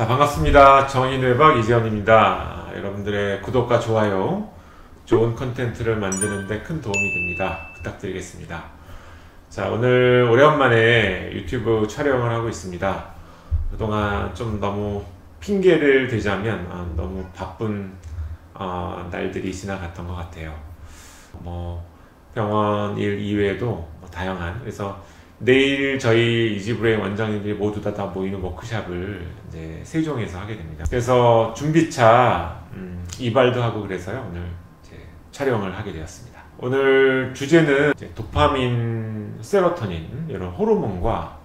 자, 반갑습니다. 정의뇌박 이재현입니다. 여러분들의 구독과 좋아요, 좋은 컨텐츠를 만드는 데 큰 도움이 됩니다. 부탁드리겠습니다. 자, 오늘 오랜만에 유튜브 촬영을 하고 있습니다. 그동안 좀 너무 핑계를 대자면 너무 바쁜 날들이 지나갔던 것 같아요. 병원 일 이외에도 다양한, 그래서 내일 저희 이지브레의 원장님들이 모두 다 모이는 워크샵을 이제 세종에서 하게 됩니다. 그래서 준비차 이발도 하고 그래서요, 오늘 이제 촬영을 하게 되었습니다. 오늘 주제는 이제 도파민, 세로토닌 이런 호르몬과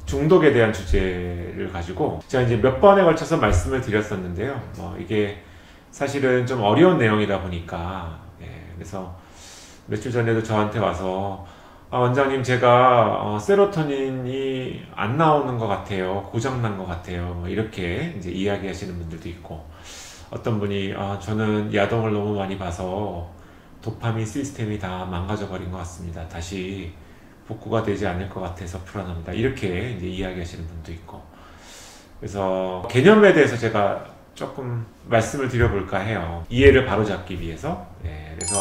중독에 대한 주제를 가지고 제가 이제 몇 번에 걸쳐서 말씀을 드렸었는데요. 이게 사실은 좀 어려운 내용이다 보니까, 그래서 며칠 전에도 저한테 와서 원장님, 제가 세로토닌이 안 나오는 것 같아요, 고장난 것 같아요, 이렇게 이제 이야기하시는 분들도 있고, 어떤 분이 저는 야동을 너무 많이 봐서 도파민 시스템이 다 망가져 버린 것 같습니다, 다시 복구가 되지 않을 것 같아서 불안합니다, 이렇게 이제 이야기하시는 분도 있고. 그래서 개념에 대해서 제가 조금 말씀을 드려볼까 해요, 이해를 바로잡기 위해서. 그래서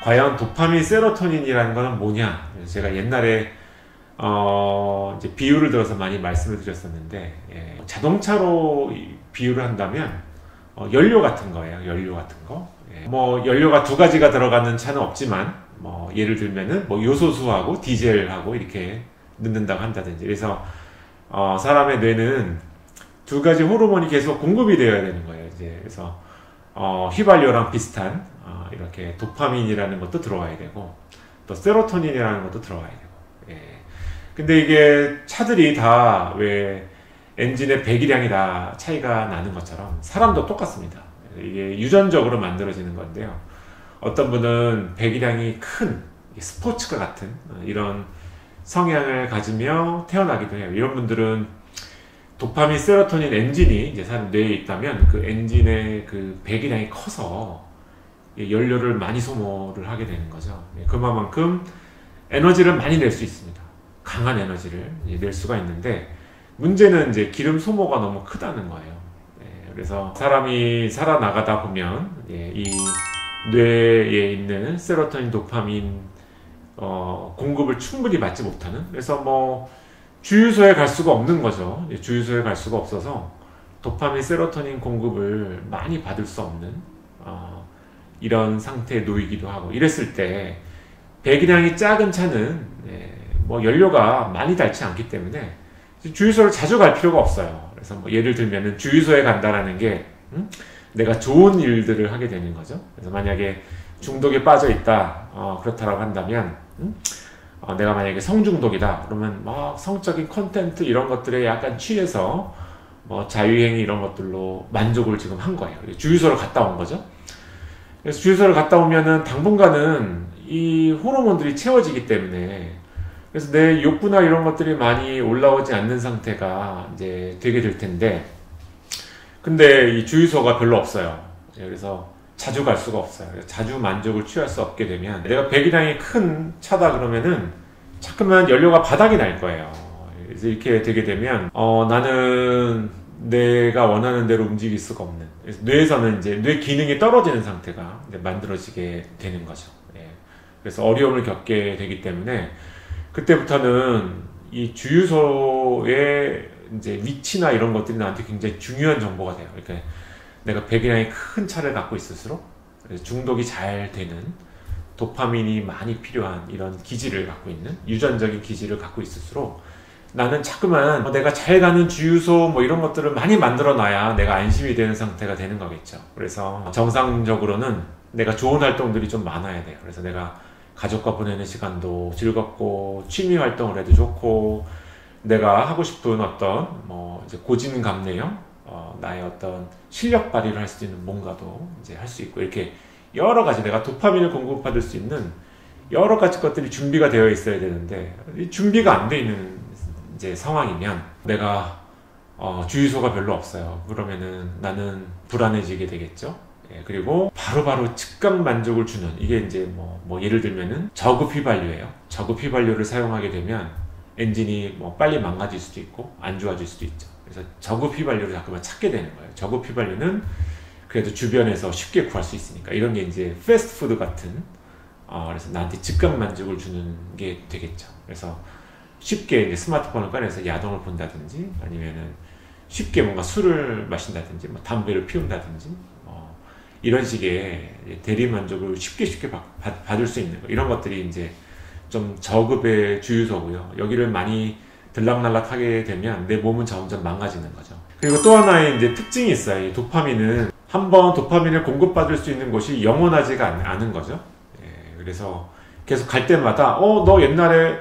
과연 도파민, 세로토닌이라는 거는 뭐냐? 제가 옛날에 이제 비유를 들어서 많이 말씀을 드렸었는데, 자동차로 비유를 한다면 연료 같은 거예요. 연료 같은 거. 연료가 두 가지가 들어가는 차는 없지만, 예를 들면은 요소수하고 디젤하고 이렇게 넣는다고 한다든지. 그래서 사람의 뇌는 두 가지 호르몬이 계속 공급이 되어야 되는 거예요. 이제 그래서 휘발유랑 비슷한 이렇게 도파민이라는 것도 들어와야 되고, 또 세로토닌이라는 것도 들어와야 되고. 근데 이게 차들이 다 왜 엔진의 배기량이 다 차이가 나는 것처럼 사람도 똑같습니다. 이게 유전적으로 만들어지는 건데요, 어떤 분은 배기량이 큰 스포츠카 같은 이런 성향을 가지며 태어나기도 해요. 이런 분들은 도파민, 세로토닌 엔진이 이제 사람 뇌에 있다면 그 엔진의 그 배기량이 커서 연료를 많이 소모를 하게 되는 거죠. 그만큼 에너지를 많이 낼 수 있습니다. 강한 에너지를 낼 수가 있는데, 문제는 이제 기름 소모가 너무 크다는 거예요. 그래서 사람이 살아나가다 보면 이 뇌에 있는 세로토닌, 도파민 공급을 충분히 받지 못하는, 그래서 주유소에 갈 수가 없는 거죠. 주유소에 갈 수가 없어서 도파민, 세로토닌 공급을 많이 받을 수 없는 이런 상태에 놓이기도 하고, 이랬을 때 배기량이 작은 차는 연료가 많이 닳지 않기 때문에 주유소를 자주 갈 필요가 없어요. 그래서 예를 들면은 주유소에 간다라는 게 내가 좋은 일들을 하게 되는 거죠. 그래서 만약에 중독에 빠져 있다, 그렇다라고 한다면 내가 만약에 성중독이다 그러면 성적인 콘텐츠 이런 것들에 약간 취해서 자유행위 이런 것들로 만족을 지금 한 거예요. 주유소를 갔다 온 거죠. 그래서 주유소를 갔다 오면은 당분간은 이 호르몬들이 채워지기 때문에, 그래서 내 욕구나 이런 것들이 많이 올라오지 않는 상태가 이제 되게 될 텐데, 근데 이 주유소가 별로 없어요. 그래서 자주 갈 수가 없어요. 자주 만족을 취할 수 없게 되면, 내가 배기량이 큰 차다 그러면은 자꾸만 연료가 바닥이 날 거예요. 그래서 이렇게 되게 되면 나는 내가 원하는 대로 움직일 수가 없는, 그래서 뇌에서는 이제 뇌 기능이 떨어지는 상태가 이제 만들어지게 되는 거죠. 그래서 어려움을 겪게 되기 때문에 그때부터는 이 주유소의 이제 위치나 이런 것들이 나한테 굉장히 중요한 정보가 돼요. 그러니까 내가 배기량이 큰 차를 갖고 있을수록 중독이 잘 되는, 도파민이 많이 필요한 이런 기질을 갖고 있는, 유전적인 기질을 갖고 있을수록 나는 자꾸만 내가 잘 가는 주유소 이런 것들을 많이 만들어 놔야 내가 안심이 되는 상태가 되는 거겠죠. 그래서 정상적으로는 내가 좋은 활동들이 좀 많아야 돼요. 그래서 내가 가족과 보내는 시간도 즐겁고, 취미 활동을 해도 좋고, 내가 하고 싶은 어떤 이제 고진감래형 나의 어떤 실력 발휘를 할 수 있는 뭔가도 이제 할 수 있고, 이렇게 여러 가지 내가 도파민을 공급받을 수 있는 여러 가지 것들이 준비가 되어 있어야 되는데, 이 준비가 안 돼 있는 이제 상황이면 내가 주유소가 별로 없어요. 그러면은 나는 불안해지게 되겠죠. 그리고 바로바로 즉각 만족을 주는, 이게 이제 예를 들면은 저급 휘발유예요. 저급 휘발유를 사용하게 되면 엔진이 빨리 망가질 수도 있고 안 좋아질 수도 있죠. 그래서 저급 휘발유를 자꾸만 찾게 되는 거예요. 저급 휘발유는 그래도 주변에서 쉽게 구할 수 있으니까. 이런 게 이제 패스트푸드 같은, 그래서 나한테 즉각 만족을 주는 게 되겠죠. 그래서 쉽게 이제 스마트폰을 꺼내서 야동을 본다든지, 아니면은 쉽게 뭔가 술을 마신다든지, 뭐 담배를 피운다든지, 이런 식의 대리 만족을 쉽게 받을 수 있는 거. 이런 것들이 이제 좀 저급의 주유소고요. 여기를 많이 들락날락하게 되면 내 몸은 점점 망가지는 거죠. 그리고 또 하나의 이제 특징이 있어요. 이 도파민은 한번 도파민을 공급받을 수 있는 곳이 영원하지가 않은 거죠. 예, 그래서 계속 갈 때마다 너 옛날에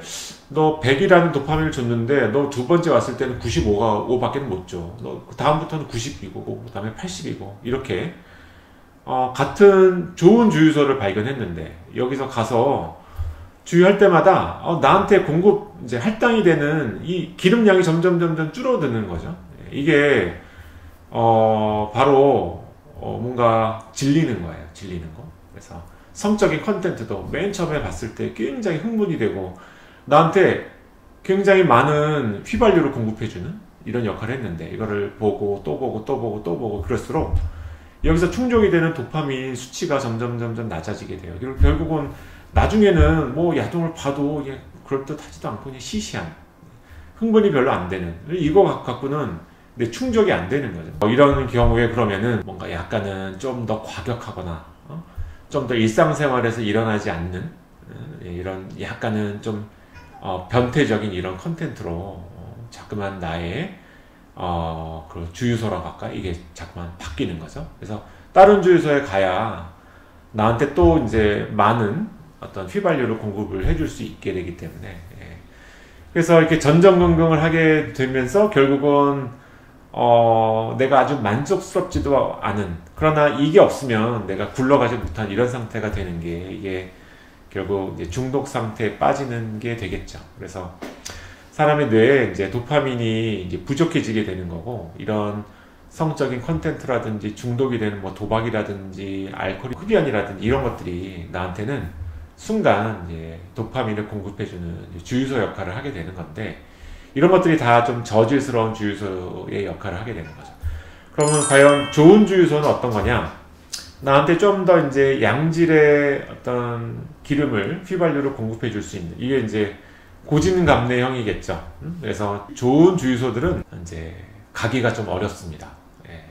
너 100이라는 도파민을 줬는데 너 두 번째 왔을 때는 95밖에 못 줘. 너 다음부터는 90이고 그 다음에 80이고 이렇게 같은 좋은 주유소를 발견했는데 여기서 가서 주유할 때마다 나한테 공급 이제 할당이 되는 이 기름량이 점점 줄어드는 거죠. 이게 바로 뭔가 질리는 거예요. 질리는 거. 그래서 성적인 컨텐츠도 맨 처음에 봤을 때 굉장히 흥분이 되고 나한테 굉장히 많은 휘발유를 공급해주는 이런 역할을 했는데 이거를 보고 또 보고 그럴수록 여기서 충족이 되는 도파민 수치가 점점 낮아지게 돼요. 그리고 결국은 나중에는 뭐 야동을 봐도 그럴듯하지도 않고 그냥 시시한, 흥분이 별로 안 되는, 이거 갖고는 내 충족이 안 되는 거죠. 이런 경우에 그러면은 뭔가 약간은 좀 더 과격하거나 좀 더 일상생활에서 일어나지 않는 이런 약간은 좀 변태적인 이런 컨텐츠로 자꾸만 나의 그 주유소라고 할까? 이게 자꾸만 바뀌는 거죠. 그래서 다른 주유소에 가야 나한테 또 이제 많은 어떤 휘발유를 공급을 해줄 수 있게 되기 때문에, 그래서 이렇게 전전긍긍을 하게 되면서 결국은 내가 아주 만족스럽지도 않은, 그러나 이게 없으면 내가 굴러가지 못한 이런 상태가 되는 게 이게 결국 이제 중독 상태에 빠지는 게 되겠죠. 그래서 사람의 뇌에 이제 도파민이 이제 부족해지게 되는 거고, 이런 성적인 컨텐츠라든지 중독이 되는 뭐 도박이라든지 알코올 흡연이라든지 이런 것들이 나한테는 순간 이제 도파민을 공급해주는 주유소 역할을 하게 되는 건데, 이런 것들이 다 좀 저질스러운 주유소의 역할을 하게 되는 거죠. 그러면 과연 좋은 주유소는 어떤 거냐? 나한테 좀 더 이제 양질의 어떤 기름을, 휘발유를 공급해 줄 수 있는, 이게 이제 고진감래형이겠죠. 그래서 좋은 주유소들은 이제 가기가 좀 어렵습니다. 예,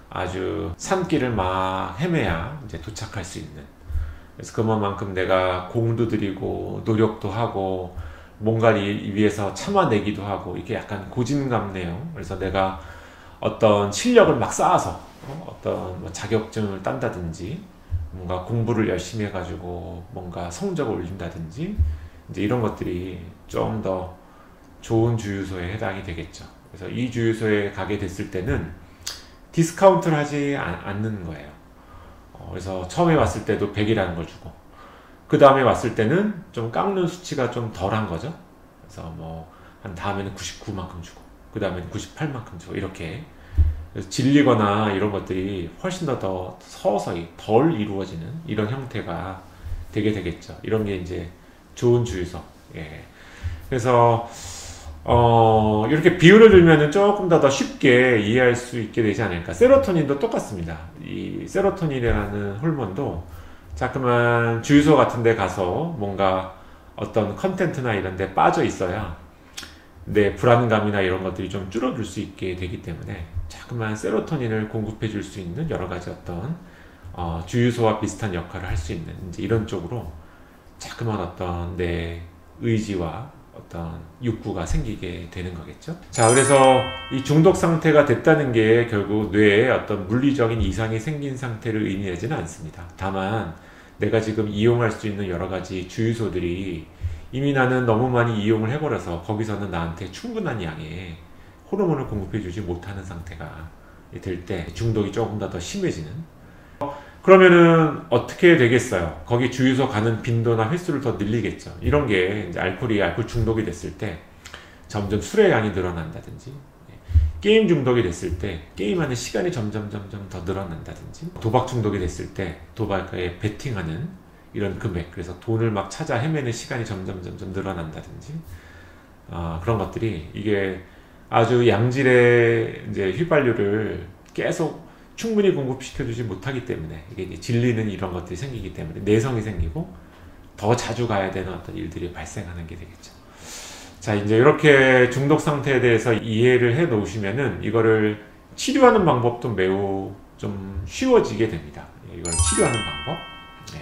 아주 산길을 막 헤매야 이제 도착할 수 있는. 그래서 그만큼 내가 공도 들이고 노력도 하고 뭔가를 위해서 참아내기도 하고, 이게 약간 고진감래형. 그래서 내가 어떤 실력을 막 쌓아서 어떤 뭐 자격증을 딴다든지, 뭔가 공부를 열심히 해가지고 뭔가 성적을 올린다든지, 이제 이런 것들이 좀 더 좋은 주유소에 해당이 되겠죠. 그래서 이 주유소에 가게 됐을 때는 디스카운트를 하지 않는 거예요. 그래서 처음에 왔을 때도 100이라는 걸 주고, 그 다음에 왔을 때는 좀 깎는 수치가 좀 덜한 거죠. 그래서 뭐 한 다음에는 99만큼 주고, 그 다음에는 98만큼 주고, 이렇게. 그래서 질리거나 이런 것들이 훨씬 더 서서히 덜 이루어지는 이런 형태가 되게 되겠죠. 이런 게 이제 좋은 주유소. 예. 그래서 이렇게 비유를 들면은 조금 더 쉽게 이해할 수 있게 되지 않을까. 세로토닌도 똑같습니다. 이 세로토닌이라는 호르몬도 자꾸만 주유소 같은 데 가서 뭔가 어떤 컨텐츠나 이런 데 빠져 있어야 내 불안감이나 이런 것들이 좀 줄어들 수 있게 되기 때문에 자꾸만 세로토닌을 공급해 줄 수 있는 여러 가지 어떤 주유소와 비슷한 역할을 할 수 있는 이제 이런 쪽으로 자꾸만 어떤 내 의지와 어떤 욕구가 생기게 되는 거겠죠. 자, 그래서 이 중독 상태가 됐다는 게 결국 뇌에 어떤 물리적인 이상이 생긴 상태를 의미하지는 않습니다. 다만 내가 지금 이용할 수 있는 여러 가지 주유소들이 이미 나는 너무 많이 이용을 해버려서 거기서는 나한테 충분한 양의 호르몬을 공급해주지 못하는 상태가 될 때 중독이 조금 더 심해지는. 그러면은 어떻게 되겠어요? 거기 주유소 가는 빈도나 횟수를 더 늘리겠죠. 이런 게 이제 알코올 중독이 됐을 때 점점 술의 양이 늘어난다든지, 게임 중독이 됐을 때 게임하는 시간이 점점 더 늘어난다든지, 도박 중독이 됐을 때 도박에 베팅하는 이런 금액, 그래서 돈을 막 찾아 헤매는 시간이 점점 늘어난다든지, 그런 것들이 이게 아주 양질의 이제 휘발유를 계속 충분히 공급시켜주지 못하기 때문에 이게 이제 질리는 이런 것들이 생기기 때문에 내성이 생기고 더 자주 가야 되는 어떤 일들이 발생하는 게 되겠죠. 자, 이제 이렇게 중독 상태에 대해서 이해를 해 놓으시면은 이거를 치료하는 방법도 매우 좀 쉬워지게 됩니다. 이걸 치료하는 방법. 네.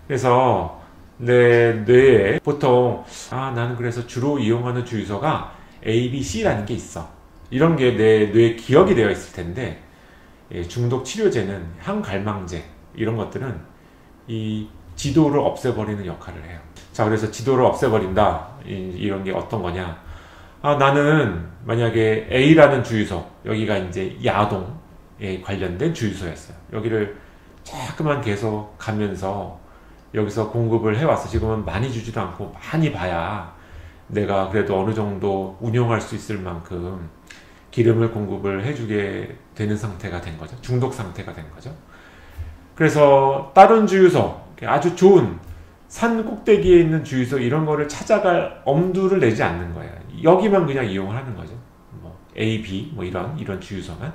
그래서 내 뇌에 보통 나는 그래서 주로 이용하는 주유소가 A, B, C라는 게 있어. 이런 게 내 뇌에 기억이 되어 있을 텐데 중독 치료제는 항갈망제 이런 것들은 이 지도를 없애버리는 역할을 해요. 자, 그래서 지도를 없애버린다. 이런 게 어떤 거냐. 나는 만약에 A라는 주유소, 여기가 이제 야동에 관련된 주유소였어요. 여기를 자꾸만 계속 가면서 여기서 공급을 해왔어. 지금은 많이 주지도 않고 많이 봐야 내가 그래도 어느 정도 운영할 수 있을 만큼 기름을 공급을 해주게 되는 상태가 된 거죠. 중독 상태가 된 거죠. 그래서 다른 주유소, 아주 좋은 산 꼭대기에 있는 주유소 이런 거를 찾아갈 엄두를 내지 않는 거예요. 여기만 그냥 이용을 하는 거죠. 뭐 A, B 뭐 이런 주유소만.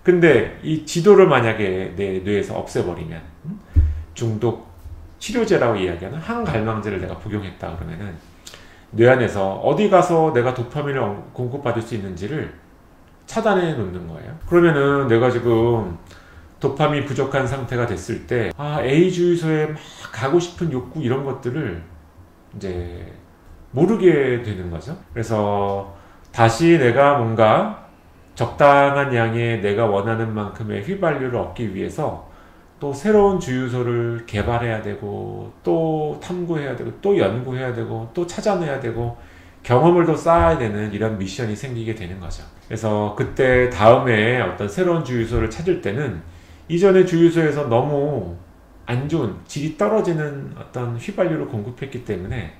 근데 이 지도를 만약에 내 뇌에서 없애버리면 중독 치료제라고 이야기하는 항갈망제를 내가 복용했다 그러면은 뇌 안에서 어디 가서 내가 도파민을 공급받을 수 있는지를 차단해 놓는 거예요. 그러면은 내가 지금 도파민 부족한 상태가 됐을 때 A 주유소에 막 가고 싶은 욕구 이런 것들을 이제 모르게 되는 거죠. 그래서 다시 내가 뭔가 적당한 양의 내가 원하는 만큼의 휘발유를 얻기 위해서 또 새로운 주유소를 개발해야 되고 또 탐구해야 되고 또 연구해야 되고 또 찾아내야 되고 경험을 더 쌓아야 되는 이런 미션이 생기게 되는 거죠. 그래서 그때 다음에 어떤 새로운 주유소를 찾을 때는 이전의 주유소에서 너무 안 좋은 질이 떨어지는 어떤 휘발유를 공급했기 때문에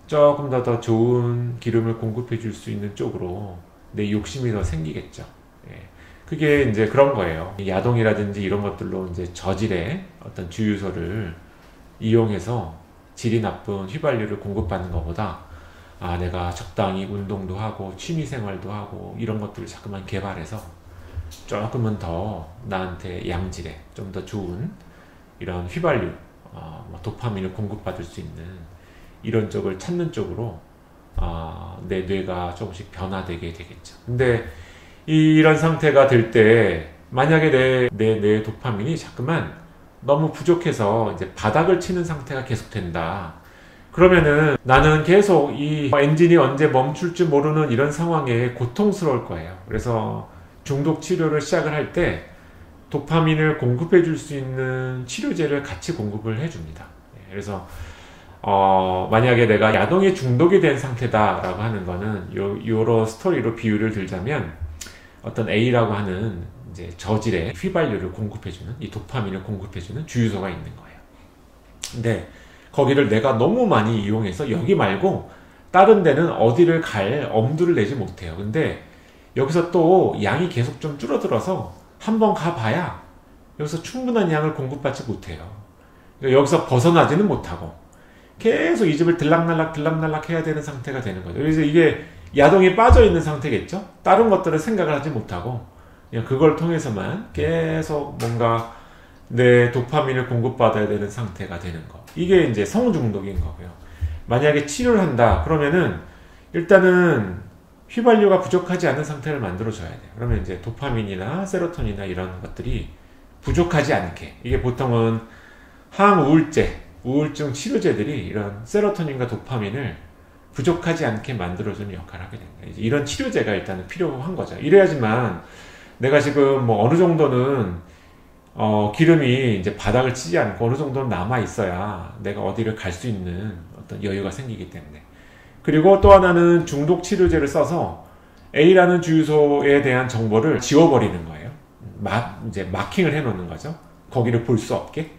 조금 더 좋은 기름을 공급해 줄 수 있는 쪽으로 내 욕심이 더 생기겠죠. 그게 이제 그런 거예요. 야동이라든지 이런 것들로 이제 저질의 어떤 주유소를 이용해서 질이 나쁜 휘발유를 공급받는 것보다 내가 적당히 운동도 하고 취미생활도 하고 이런 것들을 자꾸만 개발해서 조금은 더 나한테 양질의 좀 더 좋은 이런 휘발유, 도파민을 공급받을 수 있는 이런 쪽을 찾는 쪽으로 내 뇌가 조금씩 변화되게 되겠죠. 근데 이런 상태가 될 때 만약에 내 도파민이 자꾸만 너무 부족해서 이제 바닥을 치는 상태가 계속 된다. 그러면은 나는 계속 이 엔진이 언제 멈출지 모르는 이런 상황에 고통스러울 거예요. 그래서 중독 치료를 시작을 할 때 도파민을 공급해 줄 수 있는 치료제를 같이 공급을 해 줍니다. 그래서 만약에 내가 야동에 중독이 된 상태다라고 하는 거는 요런 스토리로 비유를 들자면 어떤 A라고 하는 이제 저질의 휘발유를 공급해주는 이 도파민을 공급해주는 주유소가 있는 거예요. 근데 거기를 내가 너무 많이 이용해서 여기 말고 다른 데는 어디를 갈 엄두를 내지 못해요. 근데 여기서 또 양이 계속 좀 줄어들어서 한번 가봐야 여기서 충분한 양을 공급받지 못해요. 그러니까 여기서 벗어나지는 못하고 계속 이 집을 들락날락 해야 되는 상태가 되는 거죠. 그래서 이게 야동에 빠져 있는 상태겠죠. 다른 것들을 생각을 하지 못하고 그냥 그걸 통해서만 계속 뭔가 내 도파민을 공급받아야 되는 상태가 되는 거. 이게 이제 성중독인 거고요. 만약에 치료를 한다 그러면은 일단은 휘발유가 부족하지 않은 상태를 만들어줘야 돼요. 그러면 이제 도파민이나 세로토닌이나 이런 것들이 부족하지 않게, 이게 보통은 항우울제, 우울증 치료제들이 이런 세로토닌과 도파민을 부족하지 않게 만들어주는 역할을 하게 됩니다. 이제 이런 치료제가 일단은 필요한 거죠. 이래야지만 내가 지금 뭐 어느 정도는 기름이 이제 바닥을 치지 않고 어느 정도는 남아 있어야 내가 어디를 갈 수 있는 어떤 여유가 생기기 때문에. 그리고 또 하나는 중독 치료제를 써서 A라는 주유소에 대한 정보를 지워버리는 거예요. 이제 마킹을 해놓는 거죠. 거기를 볼 수 없게.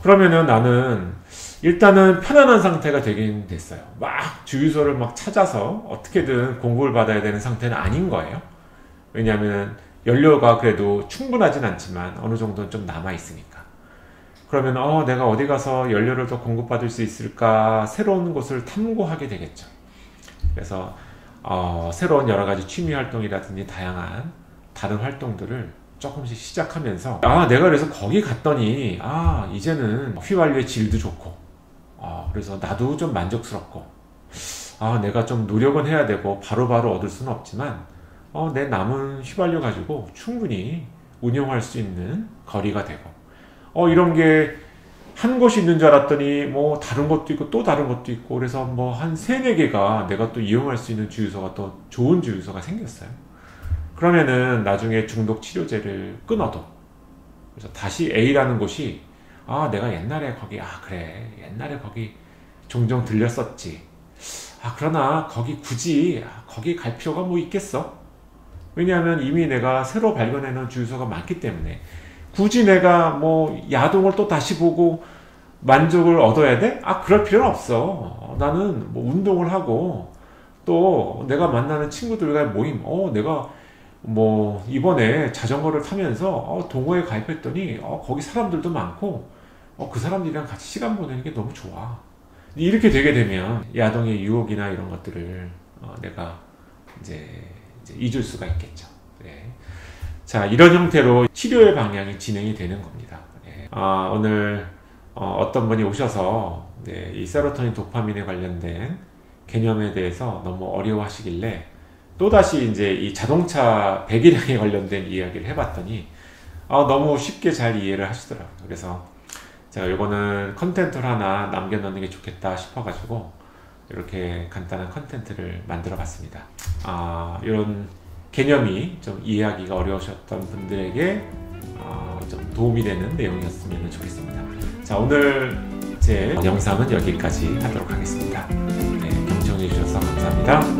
그러면은 나는 일단은 편안한 상태가 되긴 됐어요. 막 주유소를 막 찾아서 어떻게든 공급을 받아야 되는 상태는 아닌 거예요. 왜냐하면 연료가 그래도 충분하진 않지만 어느 정도는 좀 남아있으니까. 그러면 내가 어디 가서 연료를 더 공급받을 수 있을까 새로운 곳을 탐구하게 되겠죠. 그래서 새로운 여러 가지 취미 활동이라든지 다양한 다른 활동들을 조금씩 시작하면서 내가 그래서 거기 갔더니 이제는 휘발유의 질도 좋고 그래서 나도 좀 만족스럽고 내가 좀 노력은 해야 되고 바로바로 얻을 수는 없지만 내 남은 휘발유 가지고 충분히 운영할 수 있는 거리가 되고 이런 게 한 곳이 있는 줄 알았더니 뭐 다른 것도 있고 또 다른 것도 있고 그래서 뭐 한 3-4개가 내가 또 이용할 수 있는 주유소가 또 좋은 주유소가 생겼어요. 그러면은 나중에 중독 치료제를 끊어도 그래서 다시 A라는 곳이 내가 옛날에 거기 그래 옛날에 거기 종종 들렸었지 그러나 거기 굳이 거기 갈 필요가 뭐 있겠어? 왜냐하면 이미 내가 새로 발견해놓은 주유소가 많기 때문에 굳이 내가 뭐 야동을 또 다시 보고 만족을 얻어야 돼? 그럴 필요는 없어. 나는 뭐 운동을 하고 또 내가 만나는 친구들과의 모임 내가 뭐 이번에 자전거를 타면서 동호회 가입했더니 거기 사람들도 많고 그 사람들이랑 같이 시간 보내는 게 너무 좋아. 이렇게 되게 되면 야동의 유혹이나 이런 것들을 내가 이제 잊을 수가 있겠죠. 네. 자, 이런 형태로 치료의 방향이 진행이 되는 겁니다. 네. 오늘 어떤 분이 오셔서 이 세로토닌 도파민에 관련된 개념에 대해서 너무 어려워하시길래 또다시 이제 이 자동차 배기량에 관련된 이야기를 해봤더니 너무 쉽게 잘 이해를 하시더라고요. 그래서 제가 요거는 컨텐츠를 하나 남겨놓는 게 좋겠다 싶어가지고 이렇게 간단한 컨텐츠를 만들어 봤습니다. 이런 개념이 좀 이해하기가 어려우셨던 분들에게 좀 도움이 되는 내용이었으면 좋겠습니다. 자, 오늘 제 영상은 여기까지 하도록 하겠습니다. 네, 경청해 주셔서 감사합니다.